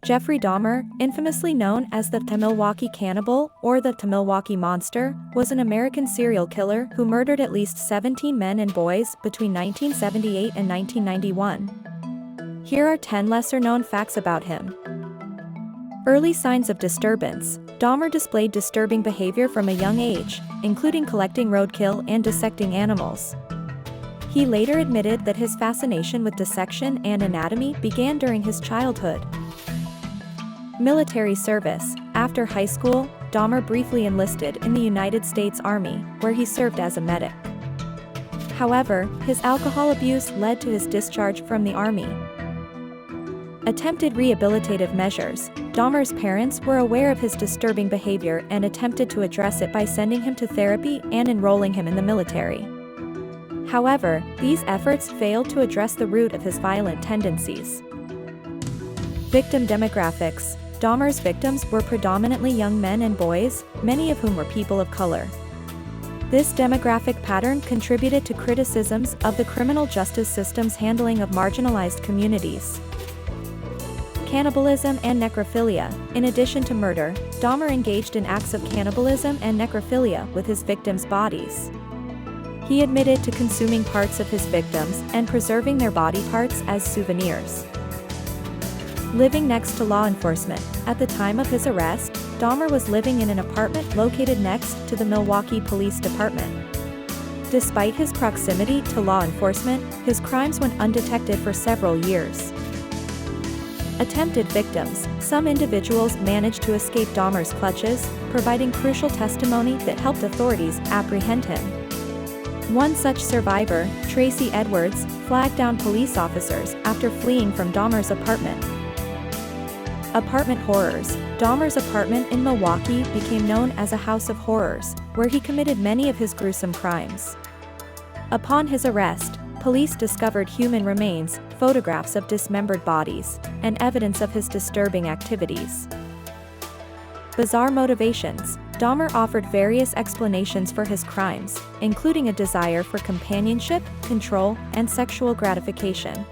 Jeffrey Dahmer, infamously known as the Milwaukee Cannibal or the Milwaukee Monster, was an American serial killer who murdered at least 17 men and boys between 1978 and 1991. Here are 10 lesser-known facts about him. Early signs of disturbance. Dahmer displayed disturbing behavior from a young age, including collecting roadkill and dissecting animals. He later admitted that his fascination with dissection and anatomy began during his childhood. Military service. After high school, Dahmer briefly enlisted in the United States Army, where he served as a medic. However, his alcohol abuse led to his discharge from the Army. Attempted rehabilitative measures. Dahmer's parents were aware of his disturbing behavior and attempted to address it by sending him to therapy and enrolling him in the military. However, these efforts failed to address the root of his violent tendencies. Victim demographics. Dahmer's victims were predominantly young men and boys, many of whom were people of color. This demographic pattern contributed to criticisms of the criminal justice system's handling of marginalized communities. Cannibalism and necrophilia. In addition to murder, Dahmer engaged in acts of cannibalism and necrophilia with his victims' bodies. He admitted to consuming parts of his victims and preserving their body parts as souvenirs. Living next to law enforcement. At the time of his arrest, Dahmer was living in an apartment located next to the Milwaukee Police Department. Despite his proximity to law enforcement, his crimes went undetected for several years. Attempted victims. Some individuals managed to escape Dahmer's clutches, providing crucial testimony that helped authorities apprehend him. One such survivor, Tracy Edwards, flagged down police officers after fleeing from Dahmer's apartment. Apartment horrors. Dahmer's apartment in Milwaukee became known as a house of horrors, where he committed many of his gruesome crimes. Upon his arrest, police discovered human remains, photographs of dismembered bodies, and evidence of his disturbing activities. Bizarre motivations. Dahmer offered various explanations for his crimes, including a desire for companionship, control, and sexual gratification.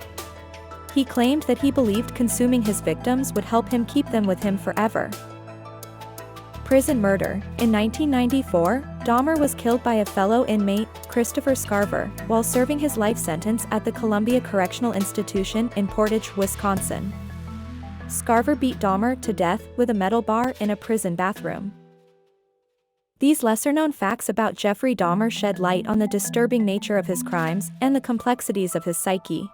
He claimed that he believed consuming his victims would help him keep them with him forever. Prison murder. In 1994, Dahmer was killed by a fellow inmate, Christopher Scarver, while serving his life sentence at the Columbia Correctional Institution in Portage, Wisconsin. Scarver beat Dahmer to death with a metal bar in a prison bathroom. These lesser-known facts about Jeffrey Dahmer shed light on the disturbing nature of his crimes and the complexities of his psyche.